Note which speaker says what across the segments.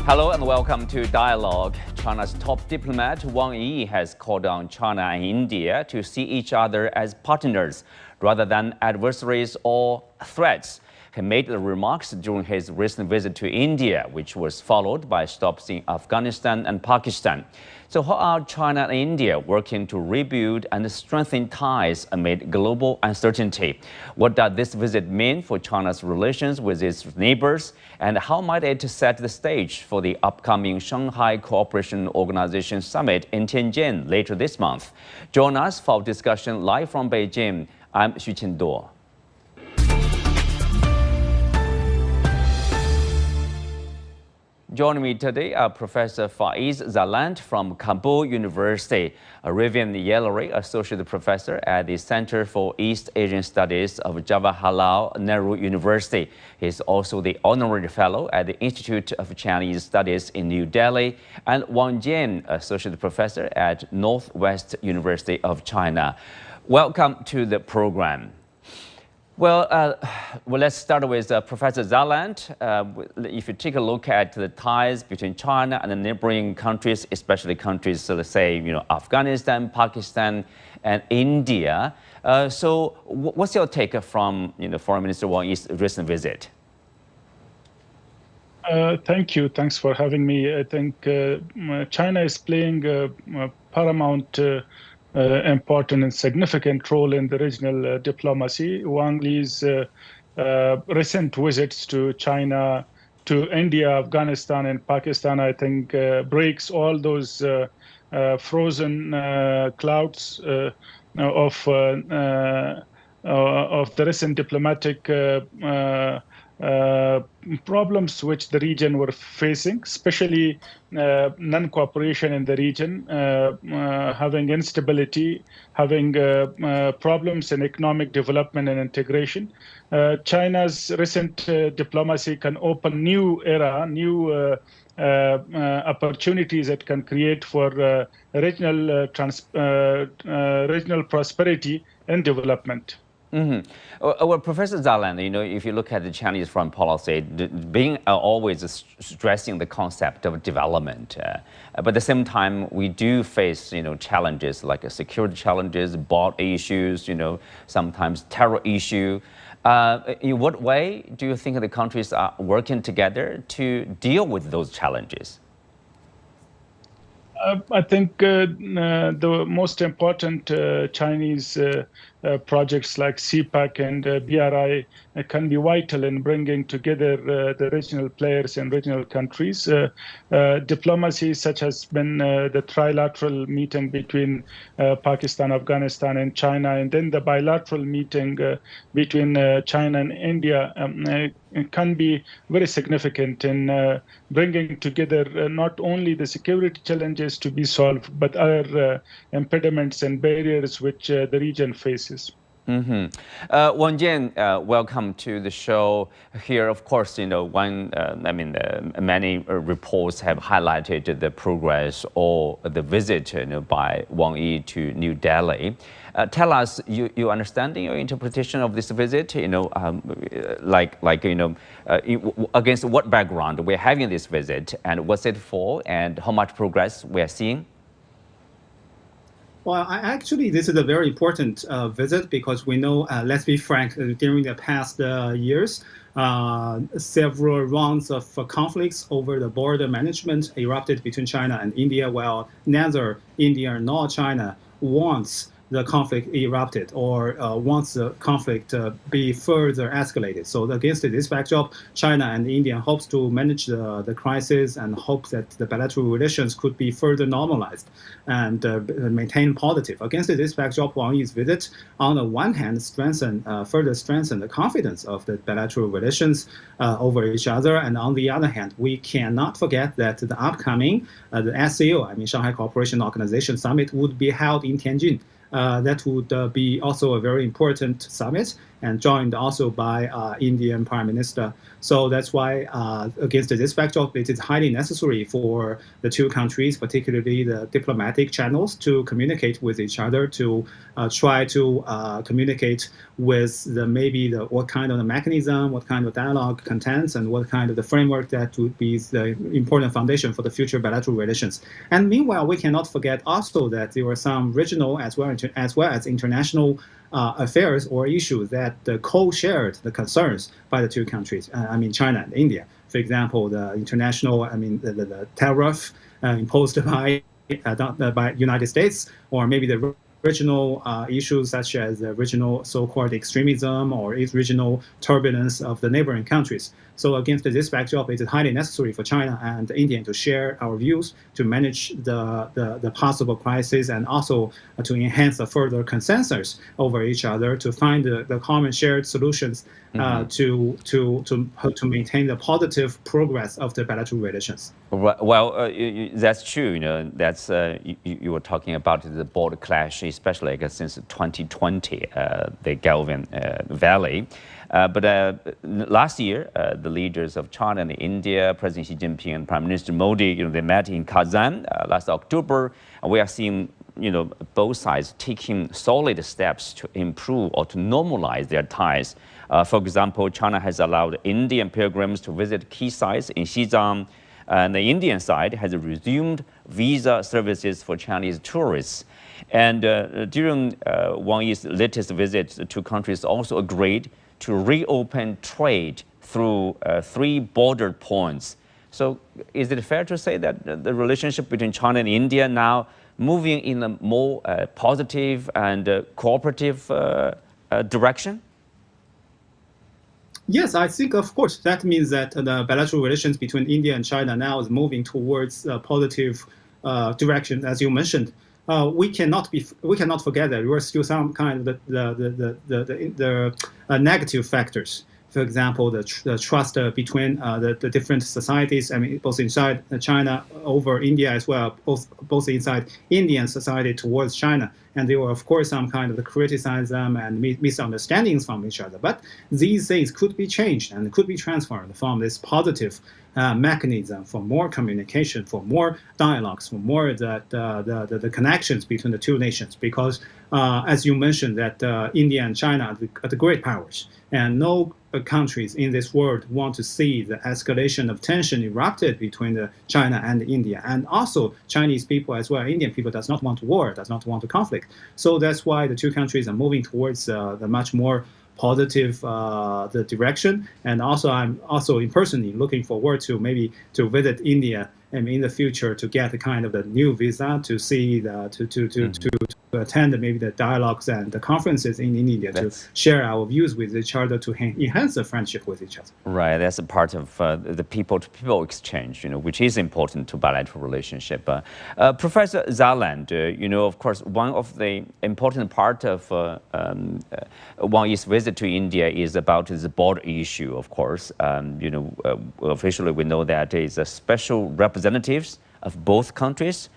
Speaker 1: Hello and welcome to Dialogue. China's top diplomat Wang Yi has called on China and India to see each other as partners rather than adversaries or threats. He made the remarks during his recent visit to India, which was followed by stops in Afghanistan and Pakistan. So how are China and India working to rebuild and strengthen ties amid global uncertainty? What does this visit mean for China's relations with its neighbors? And how might it set the stage for the upcoming Shanghai Cooperation Organization summit in Tianjin later this month? Join us for discussion live from Beijing. I'm Xu Qinduo. Joining me today are Professor Faiz Zaland from Kabul University, Aravind Yelery, Associate Professor at the Center for East Asian Studies of Jawaharlal Nehru University. He is also the Honorary Fellow at the Institute of Chinese Studies in New Delhi, and Wang Jin, Associate Professor at Northwest University of China. Welcome to the program. Well, let's start with Professor Zaland. If you take a look at the ties between China and the neighboring countries, especially countries, let's say, Afghanistan, Pakistan, and India. So what's your take from, Foreign Minister Wang Yi's recent visit?
Speaker 2: Thank you. Thanks for having me. I think China is playing a paramount important and significant role in the regional diplomacy. Wang Yi's recent visits to China, to India, Afghanistan, and Pakistan, I think, breaks all those frozen clouds of the recent diplomatic problems which the region were facing, especially non-cooperation in the region, having instability, having problems in economic development and integration. China's recent diplomacy can open new era, new opportunities it can create for regional prosperity and development.
Speaker 1: Mm-hmm. Well, Professor Zaland, if you look at the Chinese foreign policy, being always stressing the concept of development, but at the same time, we do face, challenges like security challenges, border issues, sometimes terror issue. In what way do you think the countries are working together to deal with those challenges?
Speaker 2: I think the most important Chinese projects like CPAC and BRI can be vital in bringing together the regional players and regional countries. Diplomacy such has been the trilateral meeting between Pakistan, Afghanistan, and China, and then the bilateral meeting between China and India can be very significant in bringing together not only the security challenges to be solved, but other impediments and barriers which the region faces.
Speaker 1: Mm-hmm. Wang Jin, welcome to the show. Here, of course, many reports have highlighted the progress or the visit by Wang Yi to New Delhi. Tell us your understanding, your interpretation of this visit. Against what background we're having this visit, and what's it for, and how much progress we're seeing.
Speaker 3: Well, actually, this is a very important visit because we know, let's be frank, during the past years, several rounds of conflicts over the border management erupted between China and India, while neither India nor China wants the conflict erupted or wants the conflict be further escalated. So against this backdrop, China and India hopes to manage the crisis and hope that the bilateral relations could be further normalized and maintain positive. Against this backdrop, Wang Yi's visit, on the one hand, further strengthen the confidence of the bilateral relations over each other, and on the other hand, we cannot forget that the upcoming the SCO, Shanghai Cooperation Organization summit, would be held in Tianjin. That would be also a very important summit. and joined also by Indian Prime Minister. So that's why, against this backdrop, it is highly necessary for the two countries, particularly the diplomatic channels, to communicate with each other, to try to communicate with what kind of the mechanism, what kind of dialogue contents, and what kind of the framework that would be the important foundation for the future bilateral relations. And meanwhile, we cannot forget also that there were some regional as well as international affairs or issues that co-shared the concerns by the two countries. China and India. For example, the international, the tariff imposed by United States, or maybe the regional issues such as the regional so-called extremism or regional turbulence of the neighboring countries. So against this backdrop, it is highly necessary for China and India to share our views, to manage the possible crisis, and also to enhance the further consensus over each other, to find the common shared solutions to maintain the positive progress of the bilateral relations.
Speaker 1: Well, that's true. That's you were talking about the border clash, especially since 2020, the Galvin Valley. But last year, the leaders of China and India, President Xi Jinping and Prime Minister Modi, they met in Kazan last October. We are seeing, both sides taking solid steps to improve or to normalize their ties. For example, China has allowed Indian pilgrims to visit key sites in Xizang, and the Indian side has resumed visa services for Chinese tourists. And during Wang Yi's latest visit, the two countries also agreed to reopen trade through 3 border points. So is it fair to say that the relationship between China and India now moving in a more positive and cooperative direction?
Speaker 3: Yes, I think, of course, that means that the bilateral relations between India and China now is moving towards a positive direction, as you mentioned. We cannot forget that there are still some kind of the negative factors. For example, the trust between the different societies. Both inside China over India as well, both inside Indian society towards China. And there were, of course, some kind of criticism and misunderstandings from each other. But these things could be changed and could be transformed from this positive mechanism for more communication, for more dialogues, for more the connections between the two nations. Because, as you mentioned, that India and China are the great powers, and no countries in this world want to see the escalation of tension erupted between China and India. And also, Chinese people as well, Indian people does not want war, does not want conflict. So that's why the two countries are moving towards the much more positive the direction. And also, I'm also personally looking forward to maybe to visit India in the future to get a kind of the new visa to see to attend maybe the dialogues and the conferences in India, to share our views with each other, to enhance the friendship with each other.
Speaker 1: Right, that's a part of the people-to-people exchange, which is important to bilateral relationship. Professor Zaland, of course, one of the important part of Wang Yi's visit to India is about the border issue, of course. Officially we know that it's a special representatives of both countries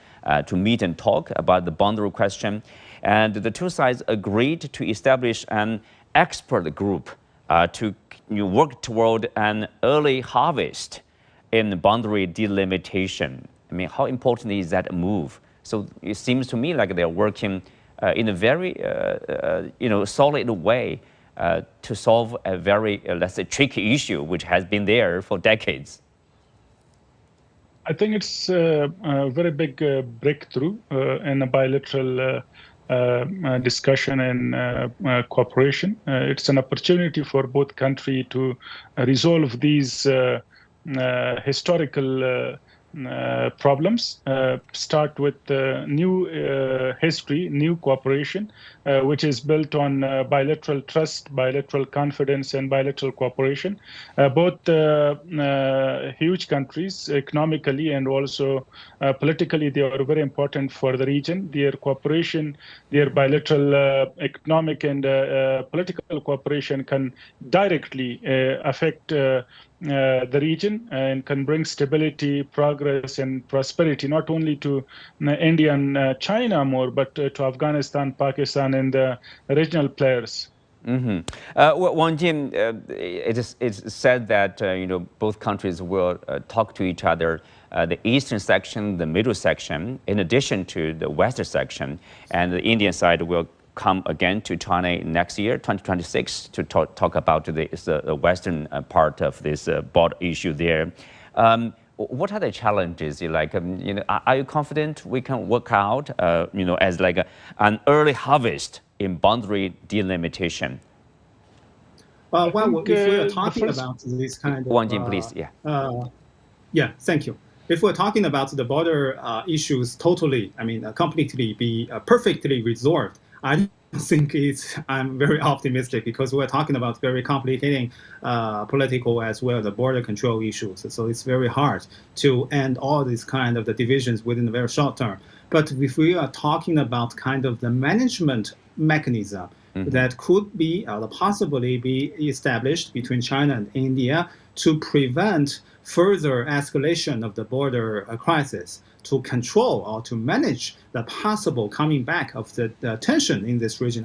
Speaker 1: to meet and talk about the boundary question. And the two sides agreed to establish an expert group to work toward an early harvest in boundary delimitation. How important is that move? So it seems to me like they're working in a very solid way to solve a very, let's say, tricky issue which has been there for decades.
Speaker 2: I think it's a very big breakthrough in a bilateral discussion and cooperation. It's an opportunity for both countries to resolve these historical problems, start with new history, new cooperation, which is built on bilateral trust, bilateral confidence, and bilateral cooperation. Both huge countries, economically and also politically, they are very important for the region. Their cooperation, their bilateral economic and political cooperation can directly affect the region and can bring stability, progress, and prosperity, not only to India and China more, but to Afghanistan, Pakistan, and the regional players.
Speaker 1: Well, Wang Jin, it's said that both countries will talk to each other, the eastern section, the middle section, in addition to the western section, and the Indian side will come again to China next year, 2026, to talk about the western part of this border issue there. What are the challenges? Are you confident we can work out, as like an early harvest in boundary delimitation?
Speaker 3: Well, if we are talking about this kind of...
Speaker 1: Wang Jin, please,
Speaker 3: yeah, thank you. If we're talking about the border issues totally, completely be perfectly resolved, I don't think I'm very optimistic, because we're talking about very complicating political as well, the border control issues. So it's very hard to end all these kind of the divisions within a very short term. But if we are talking about kind of the management mechanism that could be possibly be established between China and India to prevent further escalation of the border crisis, to control or to manage the possible coming back of the tension in this region,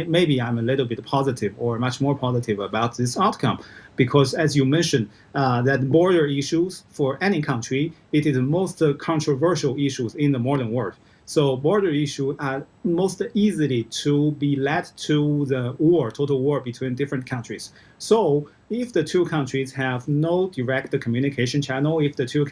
Speaker 3: maybe I'm a little bit positive, or much more positive about this outcome, because as you mentioned, that border issues for any country, it is the most controversial issues in the modern world. So border issues are most easily to be led to the war, total war between different countries. So if the two countries have no direct communication channel, if the two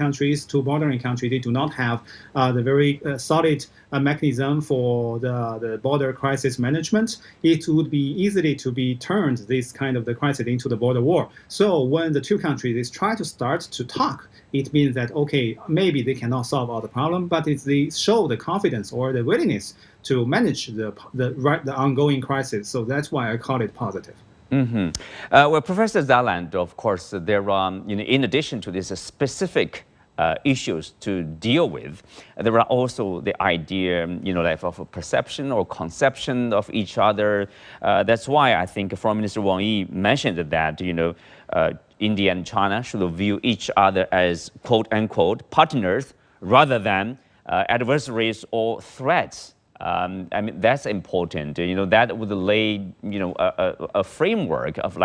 Speaker 3: bordering countries, they do not have the very solid mechanism for the border crisis management, it would be easily to be turned this kind of the crisis into the border war. So when the two countries try to start to talk, it means that, okay, maybe they cannot solve all the problem, but if they show the confidence or the willingness to manage the ongoing crisis. So that's why I call it positive.
Speaker 1: Well, Professor Zaland, of course, there are, in addition to these specific issues to deal with, there are also the idea, of a perception or conception of each other. That's why I think Foreign Minister Wang Yi mentioned that, India and China should view each other as quote-unquote partners rather than adversaries or threats. That's important. That would lay, a framework of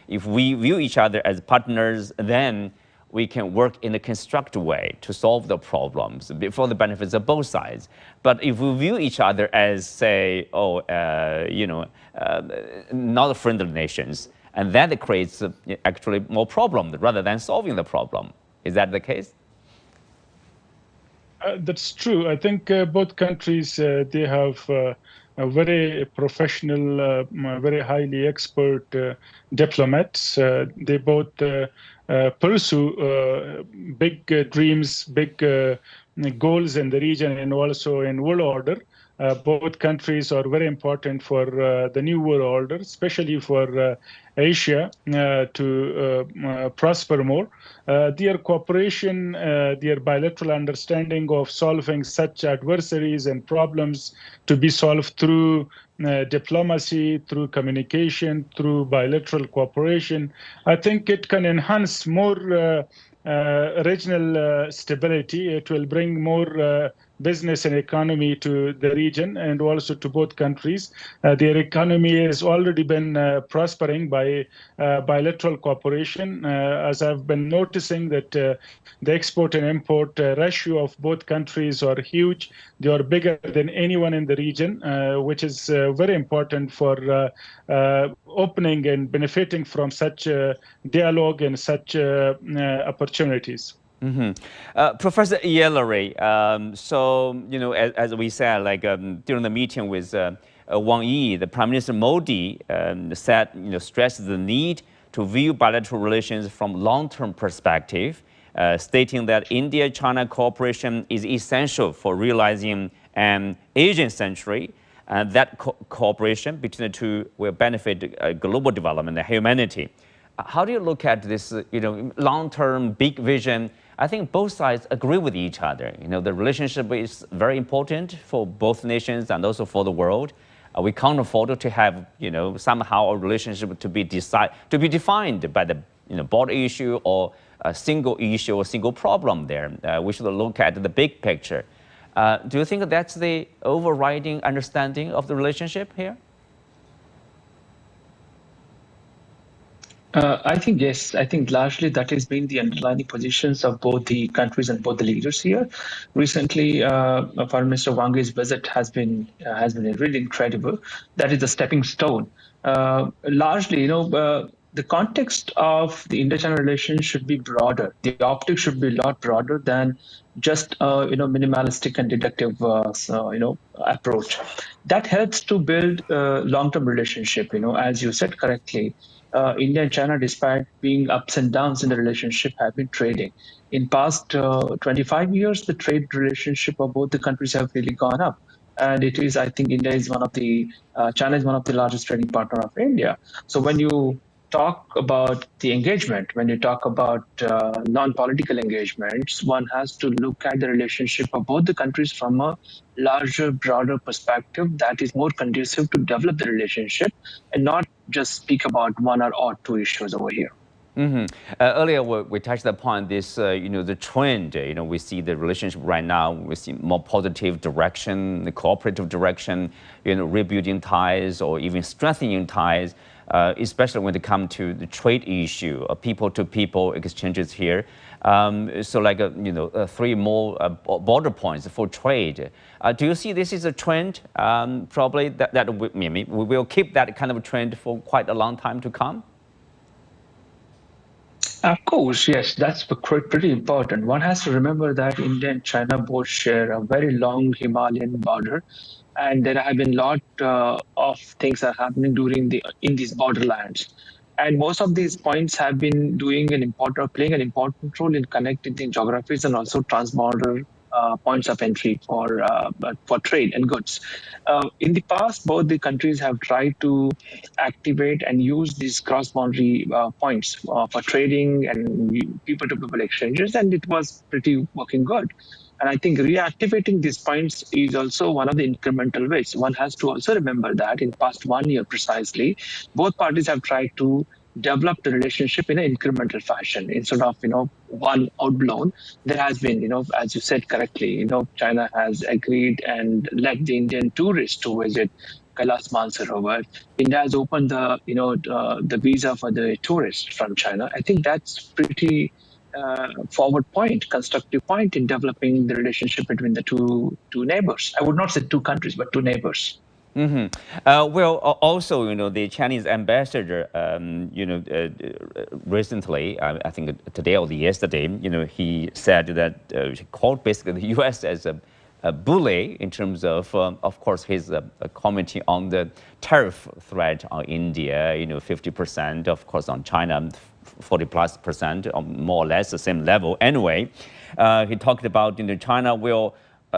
Speaker 1: if we view each other as partners, then we can work in a constructive way to solve the problems for the benefits of both sides. But if we view each other as, say, not friendly nations, and that creates actually more problems rather than solving the problem. Is that the case?
Speaker 2: That's true. I think both countries, they have a very professional, very highly expert diplomats. They both pursue big dreams, big goals in the region and also in world order. Both countries are very important for the new world order, especially for Asia to prosper more. Their cooperation, their bilateral understanding of solving such adversaries and problems to be solved through diplomacy, through communication, through bilateral cooperation, I think it can enhance more regional stability. It will bring more business and economy to the region and also to both countries. Their economy has already been prospering by bilateral cooperation. As I've been noticing that the export and import ratio of both countries are huge. They are bigger than anyone in the region, which is very important for opening and benefiting from such dialogue and such opportunities.
Speaker 1: Professor Yelery, as we said, during the meeting with Wang Yi, the Prime Minister Modi said, stressed the need to view bilateral relations from long-term perspective, stating that India-China cooperation is essential for realizing an Asian century, and that cooperation between the two will benefit global development and humanity. How do you look at this, long-term big vision? I think both sides agree with each other. The relationship is very important for both nations and also for the world. We can't afford to have, somehow a relationship to be defined by the, border issue or a single issue or single problem there. We should look at the big picture. Do you think that's the overriding understanding of the relationship here?
Speaker 4: I think yes. I think largely that has been the underlying positions of both the countries and both the leaders here. Recently, Foreign Minister Wang Yi's visit has been really incredible. That is a stepping stone. Largely, the context of the Indo-China relations should be broader. The optics should be a lot broader than just minimalistic and deductive approach. That helps to build a long-term relationship. As you said correctly. India and China, despite being ups and downs in the relationship, have been trading. In past 25 years, the trade relationship of both the countries have really gone up. And it is, I think, China is one of the largest trading partner of India. So when you talk about the engagement, when you talk about non-political engagements, one has to look at the relationship of both the countries from a larger, broader perspective that is more conducive to develop the relationship and not just speak about one or two issues over here.
Speaker 1: Earlier, we touched upon this, the trend. We see the relationship right now. We see more positive direction, the cooperative direction, rebuilding ties or even strengthening ties, especially when it comes to the trade issue, people-to-people exchanges here. Three more border points for trade. Do you see this is a trend? Probably that we will keep that kind of trend for quite a long time to come.
Speaker 4: Of course, yes, that's pretty important. One has to remember that India and China both share a very long Himalayan border, and there have been a lot of things that are happening in these borderlands. And most of these points have been playing an important role in connecting the geographies and also transborder points of entry for trade and goods. In the past, both the countries have tried to activate and use these cross-boundary points for trading and people-to-people exchanges, and it was pretty working good. And I think reactivating these points is also one of the incremental ways. One has to also remember that in past 1 year precisely, both parties have tried to develop the relationship in an incremental fashion instead of, one outblown. There has been, as you said correctly, China has agreed and let the Indian tourists to visit Kailash Mansarovar. India has opened the visa for the tourists from China. I think that's pretty constructive point in developing the relationship between the two neighbors. I would not say two countries, but two neighbors.
Speaker 1: Also, the Chinese ambassador, recently, I think today or yesterday, he said that he called basically the U.S. as a bully in terms of course, his commenting on the tariff threat on India, 50%, of course, on China, 40+%, more or less the same level. Anyway, he talked about China will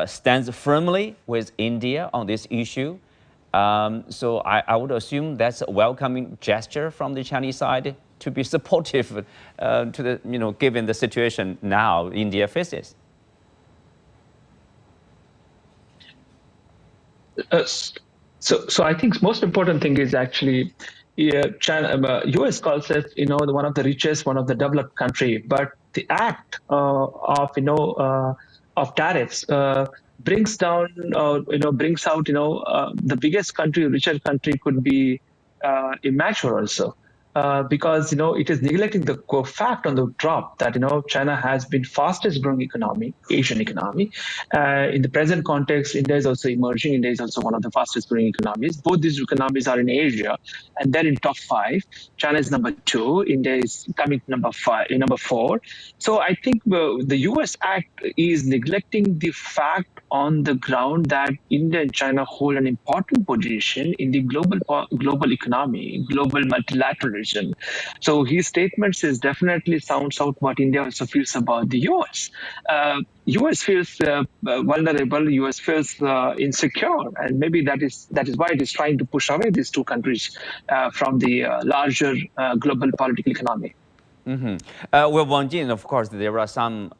Speaker 1: stand firmly with India on this issue. So I would assume that's a welcoming gesture from the Chinese side to be supportive to the given the situation now India faces.
Speaker 4: So I think most important thing is actually China, U.S. calls it one of the richest, one of the developed country, but the act of tariffs brings down brings out the biggest country, richer country could be immature also. Because it is neglecting the fact on the drop that China has been fastest growing economy, Asian economy. In the present context, India is also emerging. India is also one of the fastest growing economies. Both these economies are in Asia, and they're in top 5. China is number 2. India is coming number 4. So I think the U.S. Act is neglecting the fact on the ground that India and China hold an important position in the global economy, global multilateralism. So his statements definitely sounds out what India also feels about the U.S. U.S. feels vulnerable. U.S. feels insecure, and maybe that is why it is trying to push away these two countries from the larger global political economy.
Speaker 1: Well, Wang Jin, of course, there are some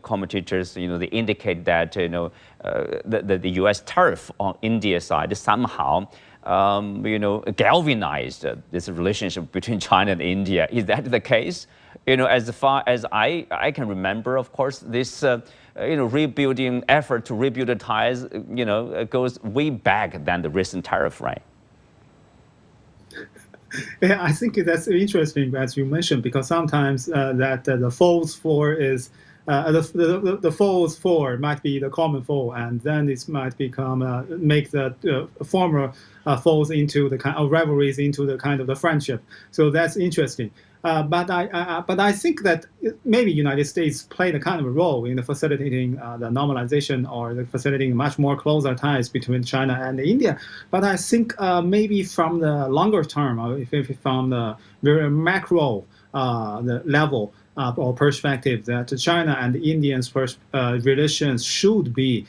Speaker 1: commentators, they indicate that, the U.S. tariff on India's side somehow, galvanized this relationship between China and India. Is that the case? As far as I can remember, of course, this, rebuilding effort to rebuild the ties, goes way back than the recent tariff, right?
Speaker 3: Yeah, I think that's interesting, as you mentioned, because sometimes the false four is the false four might be the common foe, and then it might become make the former falls into the kind of rivalries into the kind of the friendship. So that's interesting. But I think that maybe United States played a kind of a role in the facilitating the normalization or the facilitating much more closer ties between China and India. But I think maybe from the longer term, or if from the very macro the level or perspective, that China and India's relations should be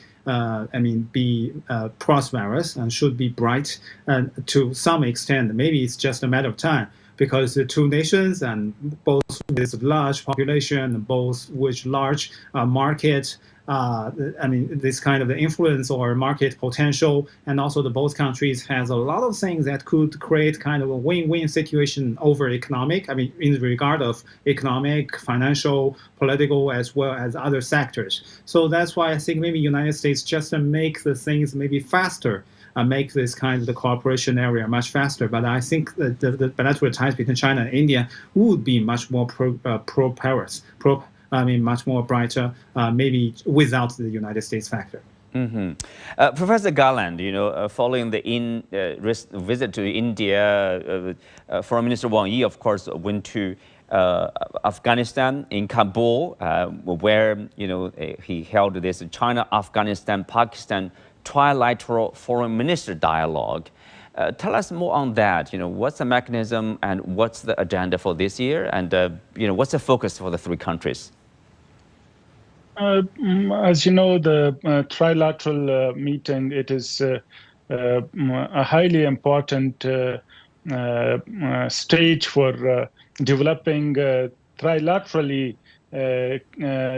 Speaker 3: prosperous and should be bright, and to some extent, maybe it's just a matter of time, because the two nations and both with large population, both with large market, this kind of the influence or market potential, and also the both countries has a lot of things that could create kind of a win-win situation over economic, in regard of economic, financial, political, as well as other sectors. So that's why I think maybe United States just make the things maybe faster, make this kind of the cooperation area much faster. But I think that the bilateral ties between China and India would be much more much more brighter, maybe without the United States factor.
Speaker 1: Mm-hmm. Professor Zaland, following the visit to India, Foreign Minister Wang Yi, of course, went to Afghanistan in Kabul, where he held this China, Afghanistan, Pakistan trilateral foreign minister dialogue. Tell us more on that. What's the mechanism and what's the agenda for this year, and what's the focus for the three countries?
Speaker 2: As you know, the trilateral meeting, it is a highly important stage for developing trilaterally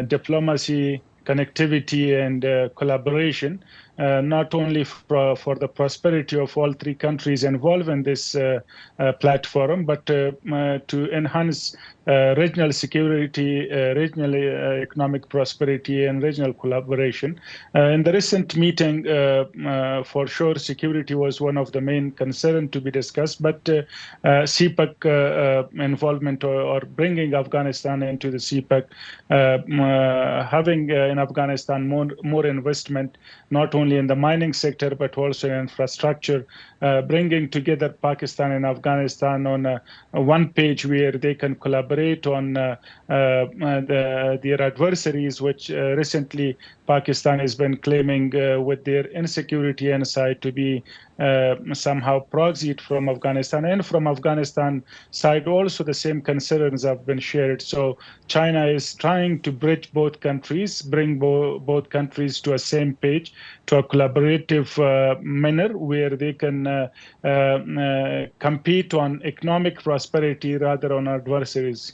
Speaker 2: diplomacy, connectivity, and collaboration, not only for the prosperity of all three countries involved in this platform, but to enhance regional security, regional economic prosperity, and regional collaboration. In the recent meeting, for sure, security was one of the main concerns to be discussed, but CPEC involvement or bringing Afghanistan into the CPEC, having in Afghanistan more investment, not only in the mining sector, but also in infrastructure, bringing together Pakistan and Afghanistan on one page where they can collaborate on their adversaries, which recently Pakistan has been claiming with their insecurity inside to be somehow proxied from Afghanistan. And from Afghanistan side also the same concerns have been shared. So China is trying to bridge both countries, bring both countries to a same page, to a collaborative manner where they can compete on economic prosperity rather on adversaries.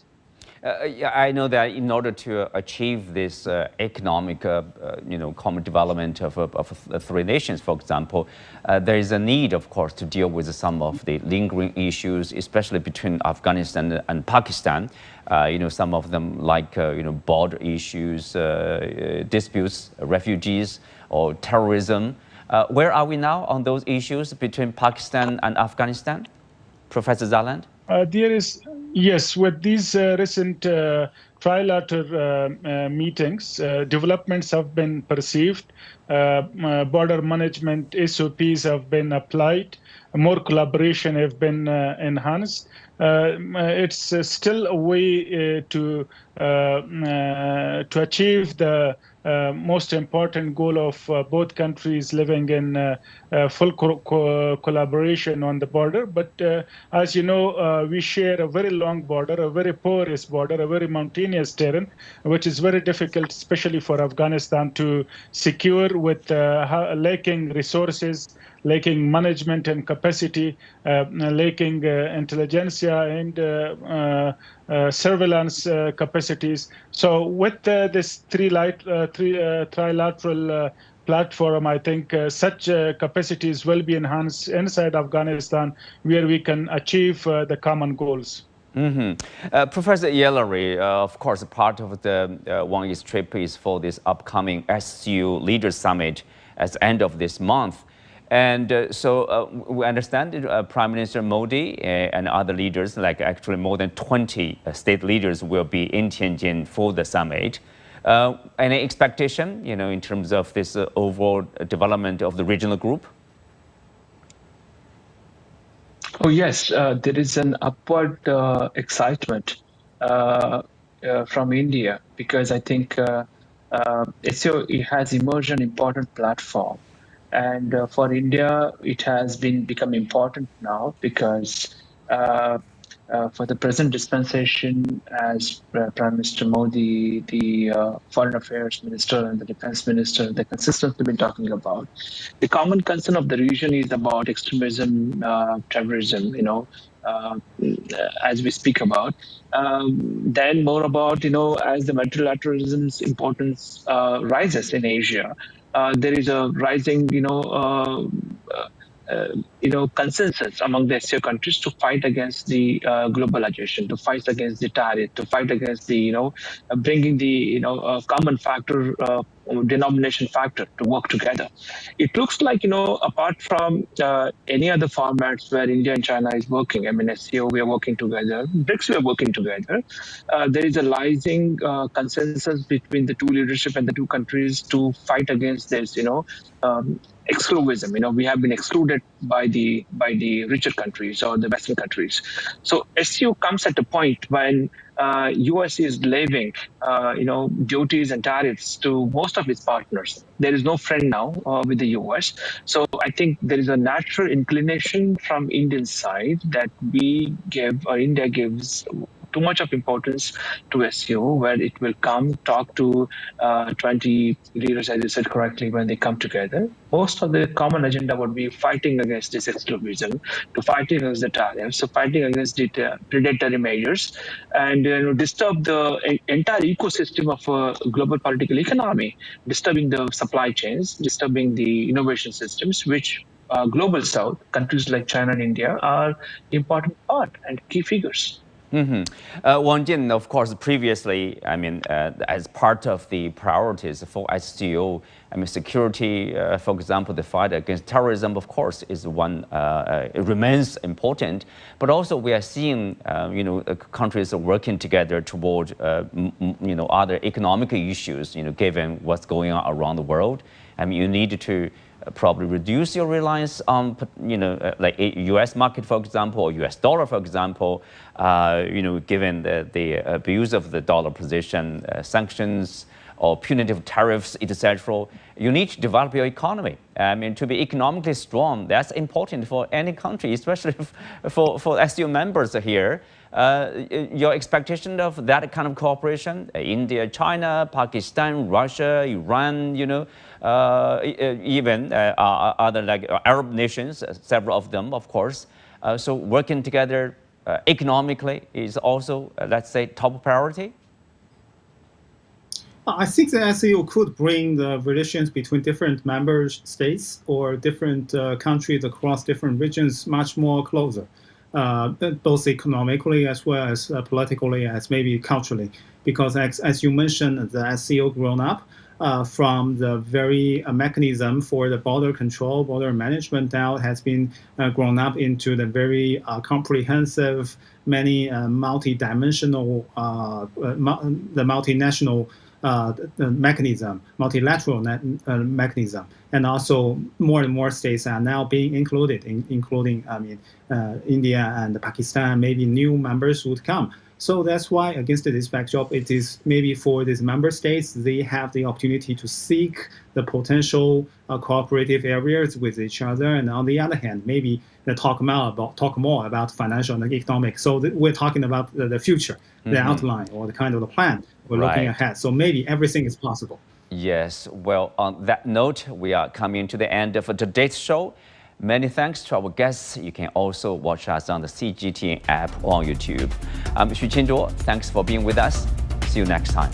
Speaker 1: I know that in order to achieve this economic, common development of the three nations, for example, there is a need, of course, to deal with some of the lingering issues, especially between Afghanistan and Pakistan. Some of them like, border issues, disputes, refugees, or terrorism. Where are we now on those issues between Pakistan and Afghanistan, Professor Zaland?
Speaker 2: There is, yes, with these recent trilateral meetings, developments have been perceived, border management SOPs have been applied, more collaboration have been enhanced. It's still a way to achieve the most important goal of both countries living in full collaboration on the border. But as you know, we share a very long border, a very porous border, a very mountainous terrain, which is very difficult, especially for Afghanistan, to secure with lacking resources, lacking management and capacity, lacking intelligentsia and surveillance capacities. So with this trilateral platform, I think such capacities will be enhanced inside Afghanistan, where we can achieve the common goals.
Speaker 1: Mm-hmm. Professor Yelery, of course, part of the Wang Yi's trip is for this upcoming SCO Leaders Summit at the end of this month. And so we understand that Prime Minister Modi and other leaders, like actually more than 20 state leaders, will be in Tianjin for the summit. Any expectation, in terms of this overall development of the regional group?
Speaker 4: Oh, yes, there is an upward excitement from India, because I think SCO has emerged an important platform. And for India, it has become important now because for the present dispensation, as Prime Minister Modi, the Foreign Affairs Minister and the Defense Minister, they consistently been talking about, the common concern of the region is about extremism, terrorism, as we speak about. Then more about, as the multilateralism's importance rises in Asia, there is a rising, consensus among the SCO countries to fight against the globalization, to fight against the tariff, to fight against the, bringing the, common factor, denomination factor to work together. It looks like, apart from any other formats where India and China is working, I mean, SCO, we are working together, BRICS, we are working together. There is a rising consensus between the two leadership and the two countries to fight against this, exclusivism. We have been excluded by the richer countries or the Western countries. So SCO comes at a point when US is levying, duties and tariffs to most of its partners. There is no friend now with the US. So I think there is a natural inclination from Indian side that we give, or India gives, too much of importance to SCO, where it will come talk to 20 leaders, as you said correctly, when they come together. Most of the common agenda would be fighting against this exclusivism, to fighting against the tariffs, so fighting against the predatory measures, and disturb the entire ecosystem of a global political economy, disturbing the supply chains, disturbing the innovation systems, which global South, countries like China and India, are important part and key figures.
Speaker 1: Wang Jin, of course, previously, as part of the priorities for SCO, security, for example, the fight against terrorism, of course, is one, it remains important. But also we are seeing, countries working together toward, other economic issues, given what's going on around the world. You need to probably reduce your reliance on, like a U.S. market, for example, or U.S. dollar, for example, given the abuse of the dollar position, sanctions or punitive tariffs, etc. You need to develop your economy. To be economically strong, that's important for any country, especially for SCO members here. Your expectation of that kind of cooperation, India, China, Pakistan, Russia, Iran, even other like Arab nations, several of them, of course. So working together economically is also, let's say, top priority?
Speaker 3: I think the SCO could bring the relations between different member states or different countries across different regions much more closer. Both economically as well as politically, as maybe culturally, because as you mentioned, the SCO grown up from the very mechanism for the border control, border management now has been grown up into the very comprehensive, many multi-dimensional, the multinational mechanism, multilateral mechanism, and also more and more states are now being included, including India and Pakistan. Maybe new members would come. So that's why, against this backdrop, it is maybe for these member states, they have the opportunity to seek the potential cooperative areas with each other, and on the other hand, maybe they talk more about financial and economic. So we're talking about the future, the outline, or the kind of the plan we're looking ahead. So maybe everything is possible.
Speaker 1: Yes. Well, on that note, we are coming to the end of today's show. Many thanks to our guests. You can also watch us on the CGTN app on YouTube. I'm Xu Qinzhuo. Thanks for being with us. See you next time.